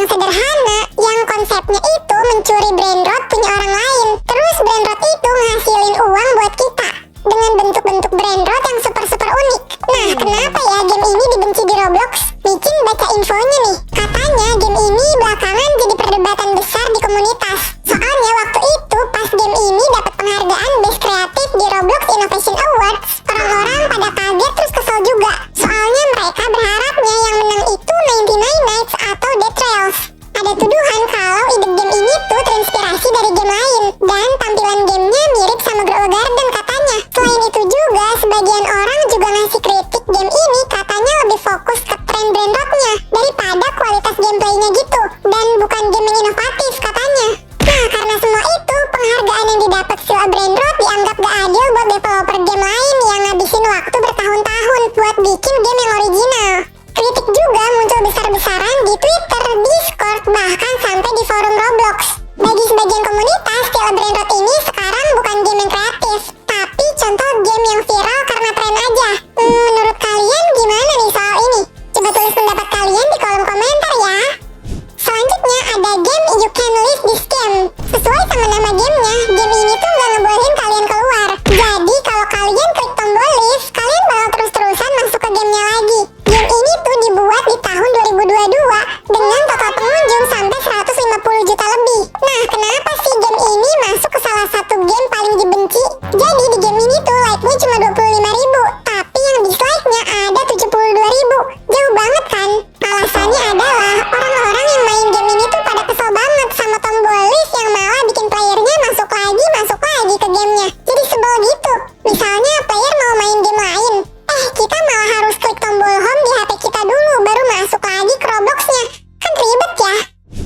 yang sederhana yang konsepnya itu mencuri brainrot punya orang lain. Terus brainrot itu ngasilin uang buat kita dengan bentuk-bentuk brainrot yang super-super unik. Nah, kenapa ya game ini dibenci di Roblox? Micin baca infonya nih. Katanya game ini belakangan jadi perdebatan besar di komunitas. Soalnya waktu itu pas game ini dapat penghargaan Best Creative di Roblox Innovation Awards, orang-orang pada kaget terus kesel juga. Soalnya mereka berharapnya yang menang itu 99 Nights atau Dead Trails. Ada tuduhan kalau ide game ini tuh terinspirasi dari game lain dan tampilan gamenya mirip sama Grow a Garden katanya. Selain itu juga sebagian orang juga ngasih kritik game ini katanya lebih fokus ke tren brainrotnya daripada kualitas gameplaynya gitu, dan bukan game yang inovatif katanya. Nah, karena semua itu, penghargaan yang didapat Still a Brainrot dianggap gak adil buat developer game lain yang ngabisin waktu bertahun-tahun buat bikin game yang original. Kritik juga muncul besar-besaran di Twitter, Discord, bahkan sampai di forum Roblox. Bagi sebagian komunitas, Still a Brainrot ini sekarang bukan game yang kreatif, tapi contoh game yang viral karena tren aja. Menurut kalian gimana nih soal ini? Coba tulis pendapat kalian di kolom komentar ya. Selanjutnya ada game You Can Leave This Game. Sesuai sama nama gamenya, game ini tuh gak ngebolehin kalian keluar. Jadi kalau kalian klik tombol leave, kalian bakal terus-terusan masuk ke gamenya lagi. Game ini tuh dibuat di tahun 2022 dengan total pengunjung sampai 150 juta lebih. Nah, kenapa sih game ini masuk ke salah satu game paling dibenci? Jadi di game ini tuh like-nya cuma 25.000, tapi yang dislike-nya ada 72.000. Jauh banget kan? Alasannya adalah orang-orang yang main game ini tuh pada kesel banget sama tombol leave yang malah bikin playernya masuk lagi ke gamenya. Jadi sebel gitu. Misalnya player mau main game lain, kita malah harus klik tombol home di HP kita dulu baru masuk lagi ke Roblox-nya. Kan ribet ya?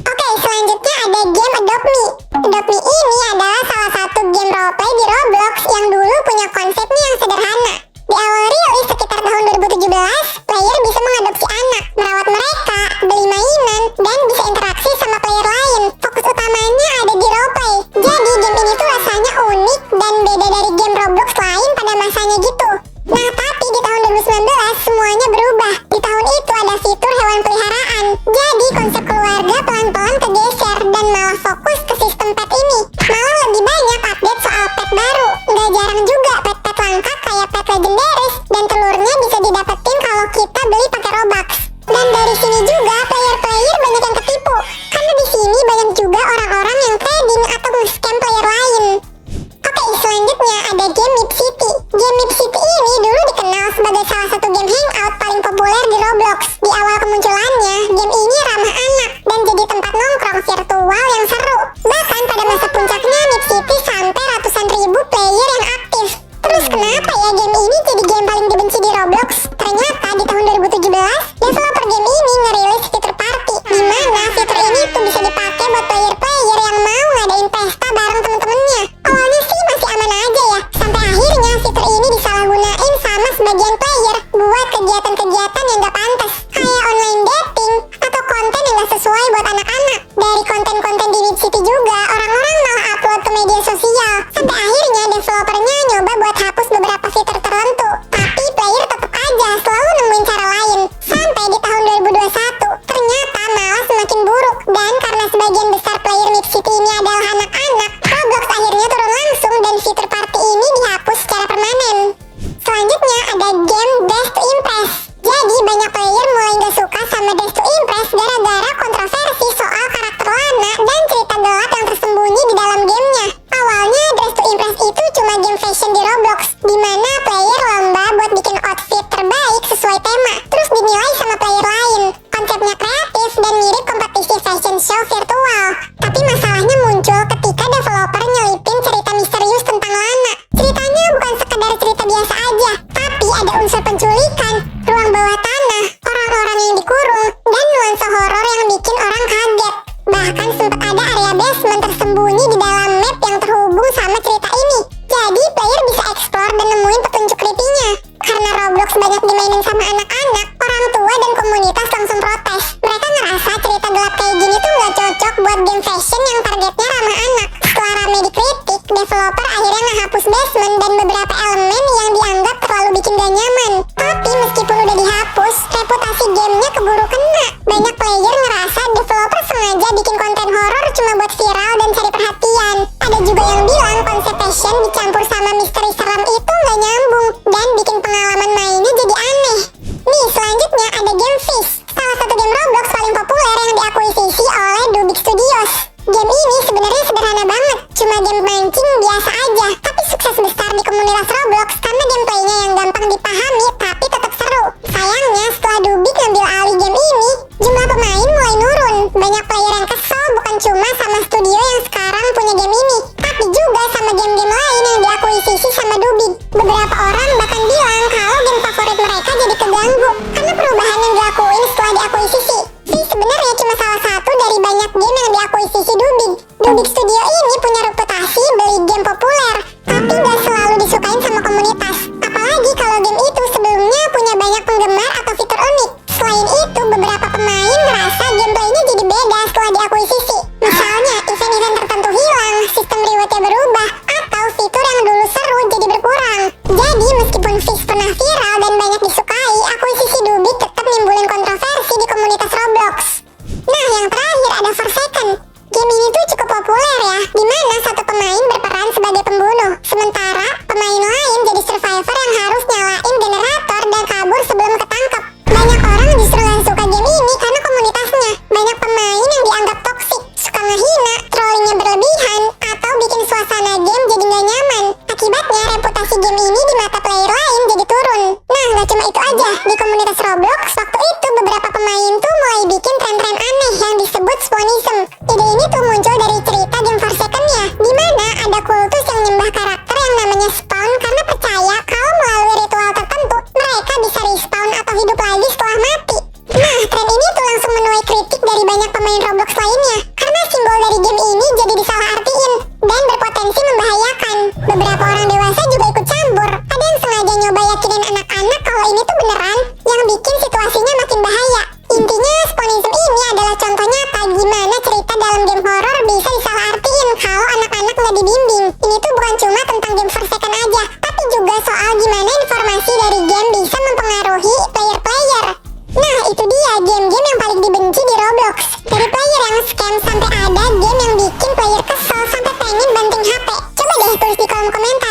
Oke, selanjutnya ada game Adopt Me. Adopt Me ini adalah salah satu game roleplay di Roblox yang dulu punya konsepnya yang sederhana. Di awal rilis sekitar tahun 2017, player bisa mengadopsi anak, merawat mereka, beli mainan, dan bisa interaksi sama player lain. Fokus utamanya ada di roleplay. Jadi game ini tuh rasanya unik dan beda dari game Roblox lain pada masanya gitu. Nah, tapi di tahun 2019 semuanya berubah. Di tahun itu ada fitur hewan peliharaan. Jadi konsep keluarga pelan-pelan kegeser dan malah fokus ke sistem pet ini. Malah lebih banyak update soal pet baru. Nggak jarang juga pet-pet langka kayak pet legendaris dan telurnya bisa didapetin kalau kita beli pakai Robux. Dan dari sini juga player-player banyak yang ketipu. Karena di sini banyak juga orang-orang yang trading atau nge-scam player lain. Oke, selanjutnya ada game Mip City. Game Mip City ini dulu dikenal sebagai salah satu game hangout paling populer di Roblox. Di awal kemunculannya, game ini ramah anak dan jadi tempat nongkrong virtual yang seru. Bahkan pada masa puncaknya Mip City sampai ratusan ribu player yang aktif. Terus kenapa ya game ini jadi game paling dibenci di Roblox? Ternyata di tahun 2017, developer game ini ngerilis fitur party, di mana fitur ini tuh bisa dipakai buat player-player yang mau ngadain pesta bareng temen-temennya. Awalnya sih masih aman aja ya, sampai akhirnya fitur ini disalahgunain sama sebagian player buat kegiatan-kegiatan yang gak pantas, kayak online dating atau konten yang gak sesuai buat anak-anak. Dari konten-konten di Mip City juga, orang-orang malah upload ke media sosial, sampai akhirnya developernya nyoba buat hapus beberapa fitur tertentu. Tapi player tetap aja selalu nemuin cara lain. Sampai di tahun 2021, ternyata malah semakin buruk. Dan karena sebagian besar player Mip City ini adalah anak-anak, Roblox akhirnya turun langsung dan fitur party ini dihapus secara permanen. Selanjutnya ada game Dash to Impress. Jadi banyak player mulai gak suka sama Dash to Impress gara-gara kontroversi soal karakter Lana dan cerita gelap yang tersembunyi di dalam gamenya. Awalnya Dash to Impress itu cuma game fashion di Roblox, di mana player lomba buat bikin outfit terbaik sesuai tema, terus dinilai sama player lain. Konsepnya kreatif dan mirip kompetisi fashion show virtual. Tapi masalahnya muncul ketika developer nyelipin cerita misterius tentang Lana. Ceritanya bukan sekedar cerita biasa aja, tapi ada unsur penculikan, ruang bawah tanah, orang-orang yang dikurung, dan nuansa horor yang bikin orang kaget. Bahkan sempat ada area basement tersembunyi di dalam map yang terhubung sama cerita ini. Jadi player bisa explore dan nemuin petunjuk creepy-nya. Karena Roblox banyak dimainin sama anak-anak, orang tua dan komunitas langsung protes. Mereka ngerasa cerita gelap kayak gini tuh gak cocok buat game fashion yang targetnya ramah anak. Setelah rame dikritik, developer akhirnya ngehapus basement dan beberapa elemen yang dianggap terlalu bikin gak nyaman. Tapi meskipun udah dihapus, reputasi gamenya keburu kena. Banyak player ngerasa developer sengaja bikin konten horor cuma buat viral dan cari perhatian. Ada juga yang bilang konsep passion dicampur sama misteri seram itu nggak nyambung dan bikin pengalaman mainnya jadi aneh. Nih, selanjutnya ada game Fish, salah satu game Roblox paling populer yang diakuisisi oleh Dubik Studios. Game ini sebenarnya sederhana banget, cuma game mancing biasa aja, tapi sukses besar di komunitas Roblox karena gameplaynya yang gampang dipahami tapi tetap seru. Sayangnya setelah Dubik ngambil alih game ini, jumlah pemain mulai nurun. Banyak player yang kesel bukan cuma sama studio yang sekarang punya game ini, tapi juga sama game-game lain yang diakuisisi sama Dubik. Beberapa orang bahkan bilang kalau game favorit mereka jadi keganggu karena perubahan yang dilakuin setelah diakuisisi. Sih sebenarnya cuma salah satu dari banyak game yang diakuisisi Dubik. Dubik Studio ini punya reputasi beli game populer, tapi gak selalu disukain sama komunitas. Apalagi kalau game itu sebelumnya punya banyak penggemar atau fitur unik. Selain itu, beberapa pemain merasa gameplaynya jadi beda setelah diakuisisi. Misalnya, event-event tertentu hilang, sistem rewardnya berubah, atau fitur yang dulu seru jadi berkurang. Jadi, meskipun Fish pernah viral dan banyak disukai, akuisisi Dubik tetap nimbulin kontroversi di komunitas Roblox. Nah, yang terakhir ada Forsaken. Game ini tuh cukup populer ya, di mana satu pemain berperan sebagai pembunuh, sementara pemain lain jadi survivor yang harus nyalain generator dan kabur sebelum ketangkep. Banyak orang justru gak suka game ini karena komunitasnya. Banyak pemain yang dianggap toksik, suka ngehina, trollingnya berlebihan, atau bikin suasana game jadi gak nyaman. Akibatnya reputasi game ini di mata player lain jadi turun. Nah, gak cuma itu aja, di komunitas Roblox waktu itu beberapa pemain tuh mulai bikin tren-tren aneh yang disebut spawnism. Ide ini tuh muncul dari cerita game Forsaken-nya, di mana ada kultus yang nyembah karakter yang namanya Spawn karena percaya kalau melalui ritual tertentu mereka bisa respawn atau hidup lagi setelah mati. Nah, tren ini tuh langsung menuai kritik dari banyak pemain Roblox lainnya karena simbol dari game ini jadi disalahartiin dan berpotensi membahayakan. Beberapa orang dewasa juga ikut campur. Ada yang sengaja nyoba yakinin anak-anak kalau ini tuh beneran, yang bikin situasinya makin bahaya. Intinya, spawnism ini adalah contoh nyata gimana cerita dalam game horor bisa disalahartiin kalau anak-anak nggak dibimbing. Ini tuh bukan cuma tentang game Forsaken aja, tapi juga soal gimana informasi dari game bisa mempengaruhi player-player. Nah, itu dia game-game yang paling dibenci di Roblox. Dari player yang scam sampai ada game yang bikin player kesel sampai pengen banting HP. Coba deh tulis di kolom komentar.